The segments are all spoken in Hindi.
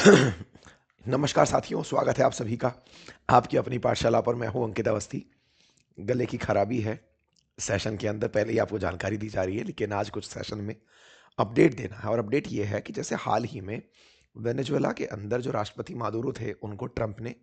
नमस्कार साथियों, स्वागत है आप सभी का आपकी अपनी पाठशाला पर। मैं हूं अंकित अवस्थी। गले की खराबी है सेशन के अंदर, पहले ही आपको जानकारी दी जा रही है, लेकिन आज कुछ सेशन में अपडेट देना है। और अपडेट ये है कि जैसे हाल ही में वेनेजुएला के अंदर जो राष्ट्रपति मादुरो थे, उनको ट्रंप ने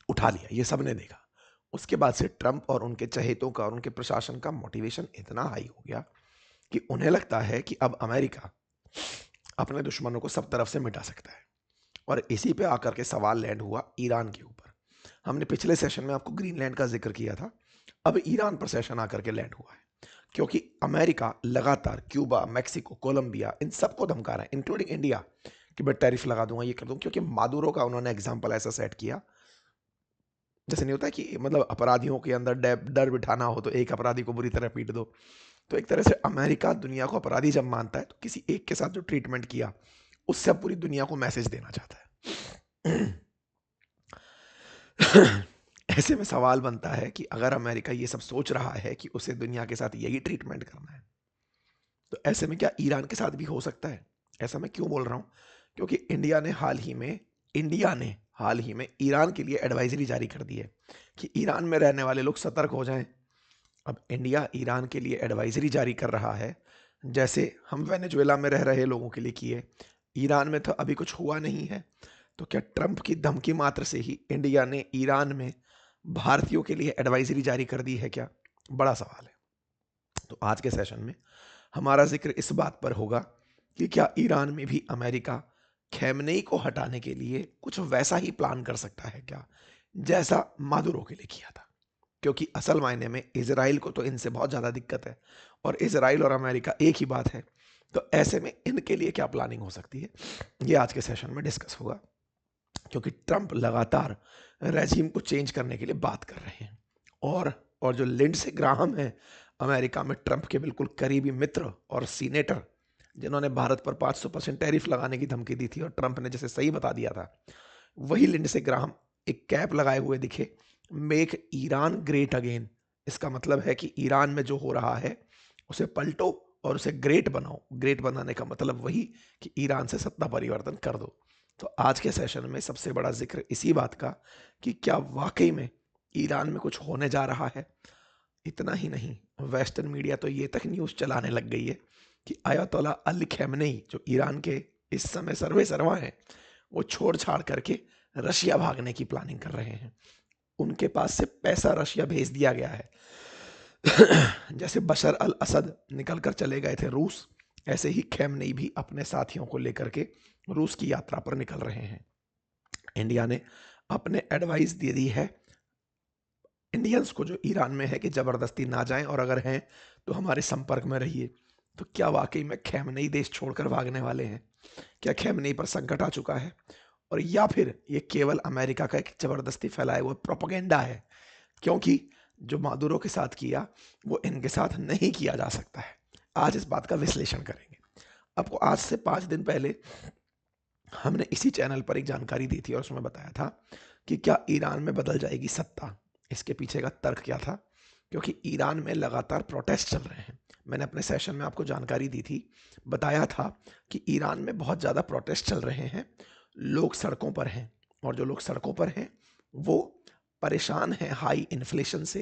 उठा लिया, ये सब ने देखा। उसके बाद से ट्रंप और उनके चहेतों का और उनके प्रशासन का मोटिवेशन इतना हाई हो गया कि उन्हें लगता है कि अब अमेरिका अपने दुश्मनों को सब तरफ से मिटा सकता है। और इसी पे आकर के सवाल लैंड हुआ ईरान के ऊपर। हमने पिछले सेशन में आपको ग्रीनलैंड का जिक्र किया था, अब ईरान पर सेशन आकर के लैंड हुआ है। क्योंकि अमेरिका लगातार क्यूबा, मैक्सिको, कोलंबिया, इन सबको धमका रहा है, इंक्लूडिंग इंडिया, कि मैं टैरिफ लगा दूंगा, ये कर दूंगा। क्योंकि मादुरो का उन्होंने एग्जाम्पल ऐसा सेट किया, जैसे नहीं होता कि मतलब अपराधियों के अंदर डर बिठाना हो तो एक अपराधी को बुरी तरह पीट दो। तो एक तरह से अमेरिका दुनिया को अपराधी जब मानता है, तो किसी एक के साथ जो ट्रीटमेंट किया, उससे अब पूरी दुनिया को मैसेज देना चाहता है। ऐसे में सवाल बनता है कि अगर अमेरिका ये सब सोच रहा है कि उसे दुनिया के साथ यही ट्रीटमेंट करना है, तो ऐसे में क्या ईरान के साथ भी हो सकता है? ऐसा मैं क्यों बोल रहा हूं? क्योंकि इंडिया ने हाल ही में ईरान के लिए एडवाइजरी जारी कर दी है कि ईरान में रहने वाले लोग सतर्क हो जाएं। अब इंडिया ईरान के लिए एडवाइजरी जारी कर रहा है, जैसे हम वेनेजुएला में रह रहे लोगों के लिए किए। ईरान में तो अभी कुछ हुआ नहीं है, तो क्या ट्रंप की धमकी मात्र से ही इंडिया ने ईरान में भारतीयों के लिए एडवाइजरी जारी कर दी है क्या? बड़ा सवाल है। तो आज के सेशन में हमारा जिक्र इस बात पर होगा कि क्या ईरान में भी अमेरिका खैमनेई को हटाने के लिए कुछ वैसा ही प्लान कर सकता है क्या, जैसा मादुरो के लिए किया था? क्योंकि असल मायने में इसराइल को तो इनसे बहुत ज़्यादा दिक्कत है, और इसराइल और अमेरिका एक ही बात है। तो ऐसे में इनके लिए क्या प्लानिंग हो सकती है, ये आज के सेशन में डिस्कस होगा। क्योंकि ट्रंप लगातार रेजिम को चेंज करने के लिए बात कर रहे हैं। और जो लिंडसे ग्राहम है, अमेरिका में ट्रंप के बिल्कुल करीबी मित्र और सीनेटर, जिन्होंने भारत पर 500% टैरिफ लगाने की धमकी दी थी और ट्रंप ने जैसे सही बता दिया था, वही लिंडसे ग्राहम एक कैप लगाए हुए दिखे, मेक ईरान ग्रेट अगेन। इसका मतलब है कि ईरान में जो हो रहा है उसे पलटो और उसे ग्रेट बनाओ। ग्रेट बनाने का मतलब वही कि ईरान से सत्ता परिवर्तन कर दो। तो आज के सेशन में सबसे बड़ा जिक्र इसी बात का कि क्या वाकई में ईरान में कुछ होने जा रहा है। इतना ही नहीं, वेस्टर्न मीडिया तो ये तक न्यूज़ चलाने लग गई है कि अयतोला अली खamenei, जो ईरान के इस समय सर्वे सर्वा हैं, वो छोड़ छाड़ करके रशिया भागने की प्लानिंग कर रहे हैं। उनके पास से पैसा रशिया भेज दिया गया है। जैसे बशर अल असद निकल कर चले गए थे रूस, ऐसे ही खamenei भी अपने साथियों को लेकर के रूस की यात्रा पर निकल रहे हैं। इंडिया ने अपने एडवाइस दे दी है इंडियंस को जो ईरान में है कि ज़बरदस्ती ना जाएं, और अगर हैं तो हमारे संपर्क में रहिए। तो क्या वाकई में खamenei देश छोड़कर भागने वाले हैं? क्या खamenei पर संकट आ चुका है, और या फिर ये केवल अमेरिका का एक ज़बरदस्ती फैलाया हुआ प्रोपेगेंडा है? क्योंकि जो मादुरो के साथ किया, वो इनके साथ नहीं किया जा सकता है। आज इस बात का विश्लेषण करेंगे। आपको आज से 5 दिन पहले हमने इसी चैनल पर एक जानकारी दी थी और उसमें बताया था कि क्या ईरान में बदल जाएगी सत्ता। इसके पीछे का तर्क क्या था? क्योंकि ईरान में लगातार प्रोटेस्ट चल रहे हैं। मैंने अपने सेशन में आपको जानकारी दी थी, बताया था कि ईरान में बहुत ज़्यादा प्रोटेस्ट चल रहे हैं, लोग सड़कों पर हैं। और जो लोग सड़कों पर हैं वो परेशान हैं हाई इन्फ्लेशन से,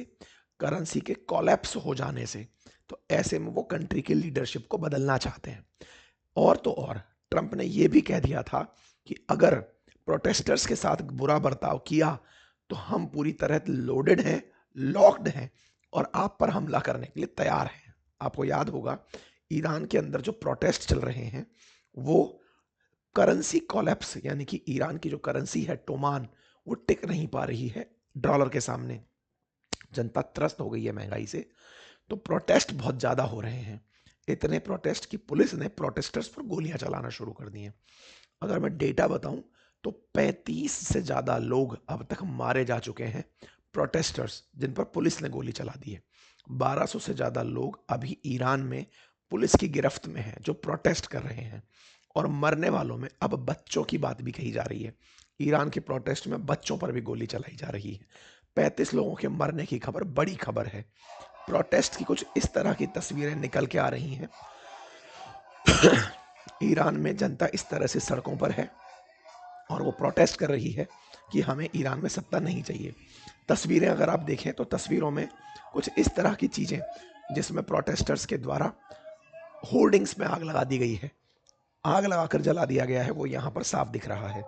करेंसी के कोलैप्स हो जाने से। तो ऐसे में वो कंट्री की लीडरशिप को बदलना चाहते हैं। और तो और, ट्रंप ने यह भी कह दिया था कि अगर प्रोटेस्टर्स के साथ बुरा बर्ताव किया तो हम पूरी तरह लोडेड हैं, लॉक्ड हैं, और आप पर हमला करने के लिए तैयार हैं। आपको याद होगा, ईरान के अंदर जो प्रोटेस्ट चल रहे हैं वो करेंसी कोलैप्स, यानी कि ईरान की जो करेंसी है टोमान, वो टिक नहीं पा रही है डॉलर के सामने। जनता त्रस्त हो गई है महंगाई से। तो प्रोटेस्ट बहुत ज़्यादा हो रहे हैं। इतने प्रोटेस्ट की पुलिस ने प्रोटेस्टर्स पर गोलियां चलाना शुरू कर दी हैं। अगर मैं डेटा बताऊं तो 35 से ज़्यादा लोग अब तक मारे जा चुके हैं, प्रोटेस्टर्स जिन पर पुलिस ने गोली चला दी है। 1200 से ज़्यादा लोग अभी ईरान में पुलिस की गिरफ्त में हैं जो प्रोटेस्ट कर रहे हैं। और मरने वालों में अब बच्चों की बात भी कही जा रही है। ईरान के प्रोटेस्ट में बच्चों पर भी गोली चलाई जा रही है। 35 लोगों के मरने की खबर बड़ी खबर है। प्रोटेस्ट की कुछ इस तरह की तस्वीरें निकल के आ रही हैं। ईरान में जनता इस तरह से सड़कों पर है और वो प्रोटेस्ट कर रही है कि हमें ईरान में सत्ता नहीं चाहिए। तस्वीरें अगर आप देखें तो तस्वीरों में कुछ इस तरह की चीज़ें जिसमें प्रोटेस्टर्स के द्वारा होर्डिंग्स में आग लगा दी गई है, आग लगाकर जला दिया गया है, वो यहाँ पर साफ दिख रहा है।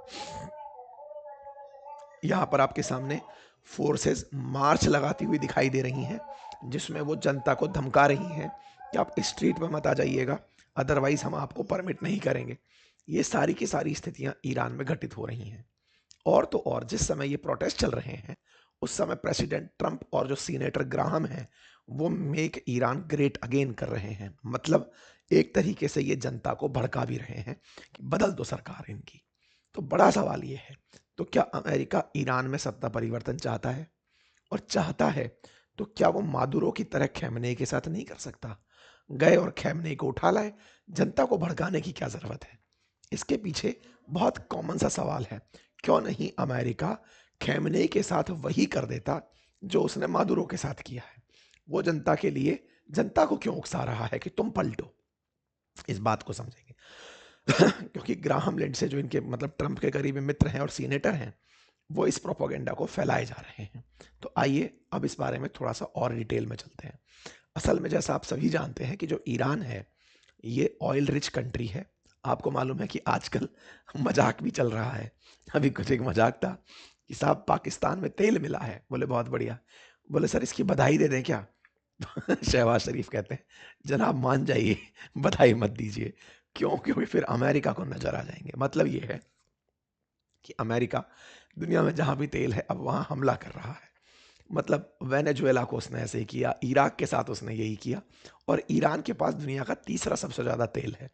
यहाँ पर आपके सामने फोर्सेस मार्च लगाती हुई दिखाई दे रही हैं, जिसमें वो जनता को धमका रही हैं कि आप स्ट्रीट पर मत आ जाइएगा, अदरवाइज हम आपको परमिट नहीं करेंगे। ये सारी की सारी स्थितियां ईरान में घटित हो रही हैं। और तो और जिस समय ये प्रोटेस्ट चल रहे हैं उस समय प्रेसिडेंट ट्रंप और जो सीनेटर ग्राहम हैं वो मेक ईरान ग्रेट अगेन कर रहे हैं। मतलब एक तरीके से ये जनता को भड़का भी रहे हैं कि बदल दो सरकार इनकी। तो बड़ा सवाल ये है, तो क्या अमेरिका ईरान में सत्ता परिवर्तन चाहता है? और चाहता है तो क्या वो मादुरो की तरह खैमने के साथ नहीं कर सकता? गए और खैमने को उठा लाए, जनता को भड़काने की क्या जरूरत है? इसके पीछे बहुत कॉमन सा सवाल है, क्यों नहीं अमेरिका खैमने के साथ वही कर देता जो उसने मादुरो के साथ किया है? वो जनता के लिए जनता को क्यों उकसा रहा है कि तुम पलटो? इस बात को समझेंगे। क्योंकि ग्राहम लिंडसे जो इनके मतलब ट्रंप के करीबी मित्र हैं और सीनेटर हैं, वो इस प्रोपोगेंडा को फैलाए जा रहे हैं। तो आइए अब इस बारे में थोड़ा सा और डिटेल में चलते हैं। असल में जैसा आप सभी जानते हैं कि जो ईरान है ये ऑयल रिच कंट्री है। आपको मालूम है कि आजकल मजाक भी चल रहा है। अभी कुछ एक मजाक था कि साहब पाकिस्तान में तेल मिला है। बोले बहुत बढ़िया। बोले सर इसकी बधाई दे दें क्या? शहबाज शरीफ कहते हैं जनाब मान जाइए, बधाई मत दीजिए। क्यों? क्योंकि फिर अमेरिका को नजर आ जाएंगे। मतलब ये है कि अमेरिका दुनिया में जहां भी तेल है अब वहां हमला कर रहा है। मतलब वेनेजुएला को उसने ऐसे ही किया, इराक के साथ उसने यही किया, और ईरान के पास दुनिया का तीसरा सबसे ज़्यादा तेल है।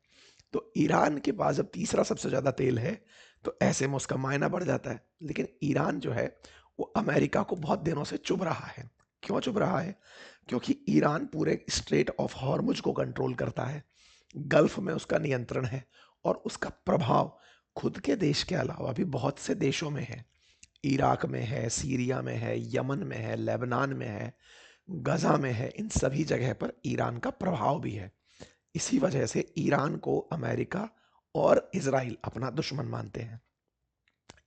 तो ईरान के पास जब तीसरा सबसे ज़्यादा तेल है तो ऐसे में उसका मायना बढ़ जाता है। लेकिन ईरान जो है वो अमेरिका को बहुत दिनों से चुभ रहा है। क्यों चुभ रहा है? क्योंकि ईरान पूरे स्ट्रेट ऑफ हॉर्मुज को कंट्रोल करता है, गल्फ में उसका नियंत्रण है, और उसका प्रभाव खुद के देश के अलावा भी बहुत से देशों में है। इराक में है, सीरिया में है, यमन में है, लेबनान में है, गजा में है। इन सभी जगह पर ईरान का प्रभाव भी है। इसी वजह से ईरान को अमेरिका और इजराइल अपना दुश्मन मानते हैं।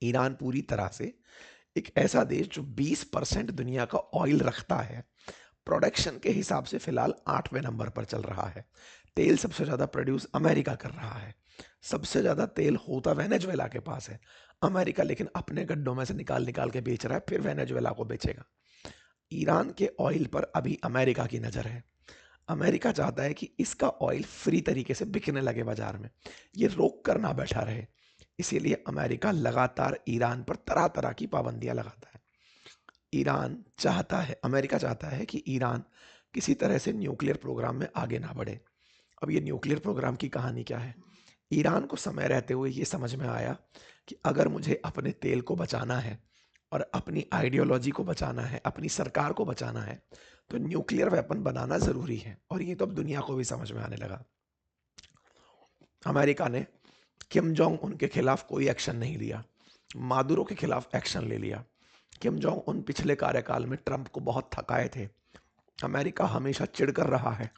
ईरान पूरी तरह से एक ऐसा देश जो 20% दुनिया का ऑयल रखता है, प्रोडक्शन के हिसाब से फिलहाल 8वें नंबर पर चल रहा है। तेल सबसे ज़्यादा प्रोड्यूस अमेरिका कर रहा है। सबसे ज़्यादा तेल होता वेनेजुएला के पास है। अमेरिका लेकिन अपने गड्ढों में से निकाल निकाल के बेच रहा है, फिर वेनेजुएला को बेचेगा। ईरान के ऑयल पर अभी अमेरिका की नज़र है। अमेरिका चाहता है कि इसका ऑयल फ्री तरीके से बिकने लगे बाजार में, ये रोक कर ना बैठा रहे। इसीलिए अमेरिका लगातार ईरान पर तरह तरह की पाबंदियां लगाता है। ईरान चाहता है, अमेरिका चाहता है कि ईरान किसी तरह से न्यूक्लियर प्रोग्राम में आगे ना बढ़े। अब ये न्यूक्लियर प्रोग्राम की कहानी क्या है? ईरान को समय रहते हुए ये समझ में आया कि अगर मुझे अपने तेल को बचाना है और अपनी आइडियोलॉजी को बचाना है, अपनी सरकार को बचाना है, तो न्यूक्लियर वेपन बनाना ज़रूरी है। और ये तो अब दुनिया को भी समझ में आने लगा। अमेरिका ने किम जोंग उन के खिलाफ कोई एक्शन नहीं लिया, मादुरो के खिलाफ एक्शन ले लिया। किम जोंग उन पिछले कार्यकाल में ट्रंप को बहुत थकाए थे। अमेरिका हमेशा चिढ़ कर रहा है,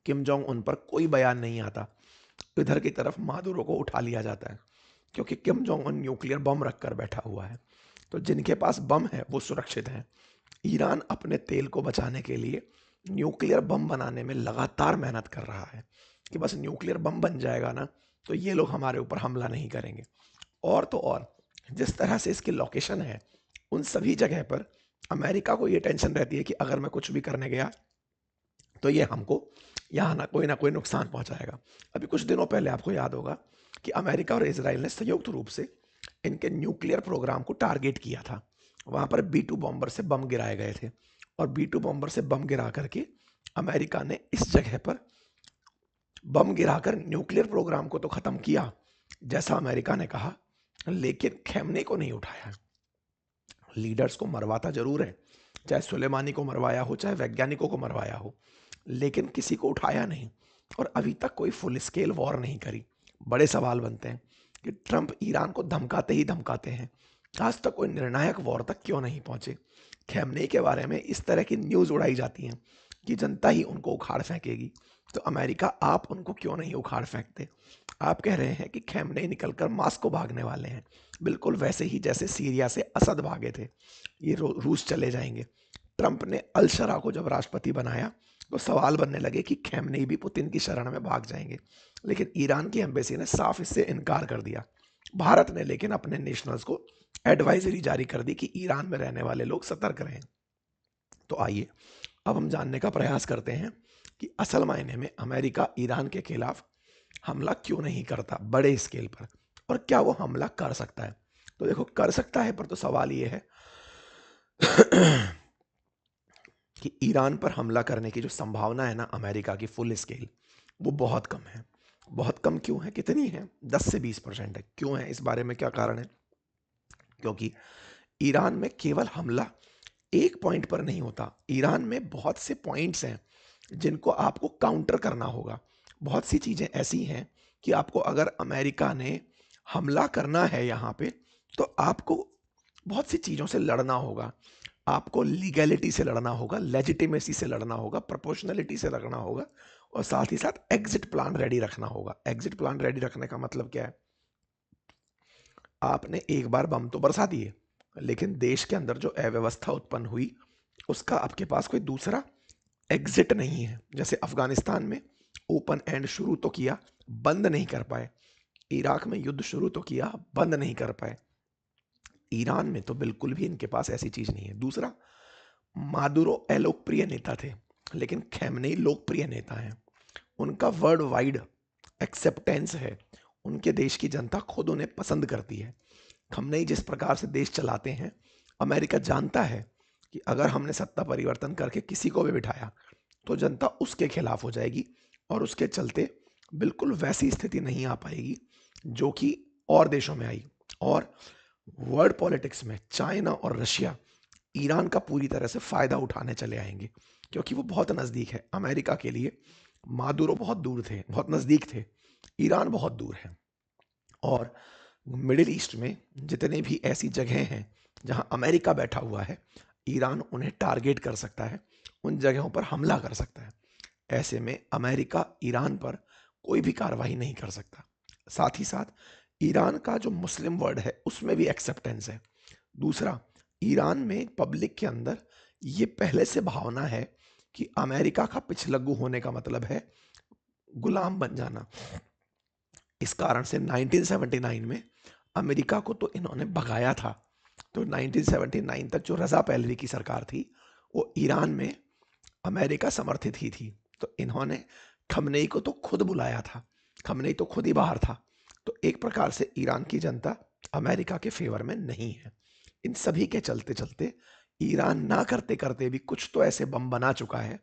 किम जोंग उन पर कोई बयान नहीं आता, इधर की तरफ मादुरो को उठा लिया जाता है, क्योंकि Kim Jong Un nuclear bomb रखकर बैठा हुआ है। तो जिनके पास बम है वो सुरक्षित हैं। ईरान अपने तेल को बचाने के लिए न्यूक्लियर बम बनाने में लगातार मेहनत कर रहा है कि बस न्यूक्लियर बम बन जाएगा ना तो ये लोग हमारे ऊपर हमला नहीं करेंगे। और तो और जिस तरह से इसकी लोकेशन है, उन सभी जगह पर अमेरिका को ये टेंशन रहती है कि अगर मैं कुछ भी करने गया तो ये हमको यहाँ ना कोई नुकसान पहुँचाएगा। अभी कुछ दिनों पहले आपको याद होगा कि अमेरिका और इसराइल ने संयुक्त रूप से इनके न्यूक्लियर प्रोग्राम को टारगेट किया था। वहाँ पर B2 बॉम्बर से बम गिराए गए थे, और B2 बॉम्बर से बम गिरा करके अमेरिका ने इस जगह पर बम गिराकर न्यूक्लियर प्रोग्राम को तो ख़त्म किया जैसा अमेरिका ने कहा, लेकिन खेमने को नहीं उठाया। लीडर्स को मरवाता जरूर है, चाहे सुलेमानी को मरवाया हो, चाहे वैज्ञानिकों को मरवाया हो, लेकिन किसी को उठाया नहीं। और अभी तक कोई फुल स्केल वॉर नहीं करी। बड़े सवाल बनते हैं कि ट्रंप ईरान को धमकाते ही धमकाते हैं, आज तक कोई निर्णायक वॉर तक क्यों नहीं पहुंचे? खेमने के बारे में इस तरह की न्यूज़ उड़ाई जाती हैं कि जनता ही उनको उखाड़ फेंकेगी, तो अमेरिका आप उनको क्यों नहीं उखाड़ फेंकते? आप कह रहे हैं कि खैमने निकलकर मास्को भागने वाले हैं, बिल्कुल वैसे ही जैसे सीरिया से असद भागे थे, ये रूस चले जाएंगे। ट्रंप ने अल शरा को जब राष्ट्रपति बनाया तो सवाल बनने लगे कि खैमने भी पुतिन की शरण में भाग जाएंगे, लेकिन ईरान की एम्बेसी ने साफ इससे इनकार कर दिया। भारत ने लेकिन अपने नेशनल्स को एडवाइजरी जारी कर दी कि ईरान में रहने वाले लोग सतर्क रहें। तो आइए अब हम जानने का प्रयास करते हैं कि असल मायने में अमेरिका ईरान के खिलाफ हमला क्यों नहीं करता बड़े स्केल पर, और क्या वो हमला कर सकता है। तो देखो, कर सकता है, पर तो सवाल ये है कि ईरान पर हमला करने की जो संभावना है ना अमेरिका की फुल स्केल, वो बहुत कम है। बहुत कम क्यों है? कितनी है? 10 से 20% है। क्यों है? इस बारे में क्या कारण है? क्योंकि ईरान में केवल हमला एक पॉइंट पर नहीं होता। ईरान में बहुत से पॉइंट्स हैं जिनको आपको काउंटर करना होगा। बहुत सी चीज़ें ऐसी हैं कि आपको, अगर अमेरिका ने हमला करना है यहाँ पे, तो आपको बहुत सी चीज़ों से लड़ना होगा। आपको लीगैलिटी से लड़ना होगा, लेजिटिमेसी से लड़ना होगा, प्रोपोर्शनलिटी से लड़ना होगा, और साथ ही साथ एग्जिट प्लान रेडी रखना होगा। एग्जिट प्लान रेडी रखने का मतलब क्या है? आपने एक बार बम तो बरसा दिए, लेकिन देश के अंदर जो अव्यवस्था उत्पन्न हुई उसका आपके पास कोई दूसरा एग्जिट नहीं है। जैसे अफगानिस्तान में ओपन एंड शुरू तो किया, बंद नहीं कर पाए। इराक में युद्ध शुरू तो किया, बंद नहीं कर पाए। ईरान में तो बिल्कुल भी इनके पास ऐसी चीज नहीं है। दूसरा, मादुरो अलोकप्रिय नेता थे, लेकिन खैमनेई लोकप्रिय नेता हैं। उनका वर्ल्ड वाइड एक्सेप्टेंस है। उनके देश की जनता खुद उन्हें पसंद करती है। खमनेई जिस प्रकार से देश चलाते हैं, अमेरिका जानता है कि अगर हमने सत्ता परिवर्तन करके किसी को भी बिठाया तो जनता उसके खिलाफ हो जाएगी, और उसके चलते बिल्कुल वैसी स्थिति नहीं आ पाएगी जो कि और देशों में आई। और वर्ल्ड पॉलिटिक्स में चाइना और रशिया ईरान का पूरी तरह से फायदा उठाने चले आएंगे, क्योंकि वो बहुत नज़दीक है। अमेरिका के लिए मादुरो बहुत दूर थे, बहुत नज़दीक थे। ईरान बहुत दूर है। और मिडिल ईस्ट में जितने भी ऐसी जगह हैं जहां अमेरिका बैठा हुआ है, ईरान उन्हें टारगेट कर सकता है, उन जगहों पर हमला कर सकता है। ऐसे में अमेरिका ईरान पर कोई भी कार्रवाई नहीं कर सकता। साथ ही साथ ईरान का जो मुस्लिम वर्ल्ड है उसमें भी एक्सेप्टेंस है। दूसरा, ईरान में पब्लिक के अंदर ये पहले से भावना है कि अमेरिका का पिछलग्गू होने का मतलब है गुलाम बन जाना। इस कारण से 1979 में अमेरिका को तो इन्होंने भगाया था। तो 1979 तक जो रजा पहलवी की सरकार थी, वो ईरान में अमेरिका समर्थित ही थी। तो इन्होंने खमनेई को तो खुद बुलाया था, खमनेई तो खुद ही बाहर था। तो एक प्रकार से ईरान की जनता अमेरिका के फेवर में नहीं है। इन सभी के चलते चलते ईरान ना करते करते भी कुछ तो ऐसे बम बना चुका है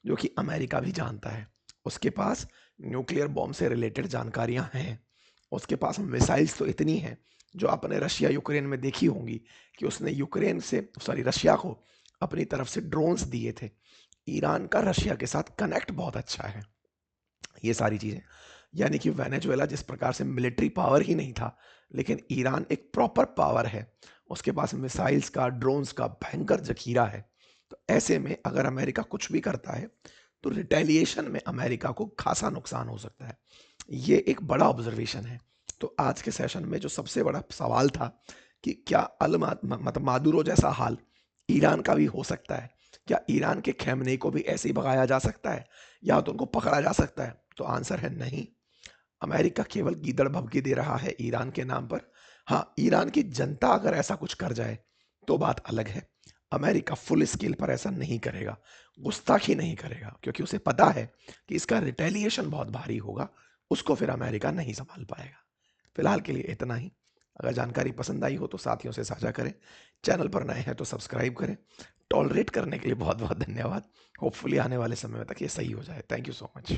जो कि अमेरिका भी जानता है। उसके पास न्यूक्लियर बॉम्ब से रिलेटेड जानकारियां हैं। उसके पास मिसाइल्स तो इतनी हैं जो आपने रशिया यूक्रेन में देखी होंगी कि उसने रशिया को अपनी तरफ से ड्रोन्स दिए थे। ईरान का रशिया के साथ कनेक्ट बहुत अच्छा है। ये सारी चीज़ें, यानी कि वेनेजुएला जिस प्रकार से मिलिट्री पावर ही नहीं था, लेकिन ईरान एक प्रॉपर पावर है। उसके पास मिसाइल्स का, ड्रोन्स का भयंकर जखीरा है। तो ऐसे में अगर अमेरिका कुछ भी करता है तो रिटेलिएशन में अमेरिका को खासा नुकसान हो सकता है। ये एक बड़ा ऑब्जर्वेशन है। तो आज के सेशन में जो सबसे बड़ा सवाल था कि क्या मतलब मादुरो जैसा हाल ईरान का भी हो सकता है? क्या ईरान के खैमने को भी ऐसे ही भगाया जा सकता है, या तो उनको पकड़ा जा सकता है? तो आंसर है नहीं। अमेरिका केवल गीदड़ भभकी दे रहा है ईरान के नाम पर। हाँ, ईरान की जनता अगर ऐसा कुछ कर जाए तो बात अलग है। अमेरिका फुल स्केल पर ऐसा नहीं करेगा, गुस्ताखी नहीं करेगा, क्योंकि उसे पता है कि इसका रिटेलिएशन बहुत भारी होगा। उसको फिर अमेरिका नहीं संभाल पाएगा। फिलहाल के लिए इतना ही। अगर जानकारी पसंद आई हो तो साथियों से साझा करें। चैनल पर नए हैं तो सब्सक्राइब करें। टॉलरेट करने के लिए बहुत बहुत धन्यवाद। होपफुली आने वाले समय तक ये सही हो जाए। Thank you so much.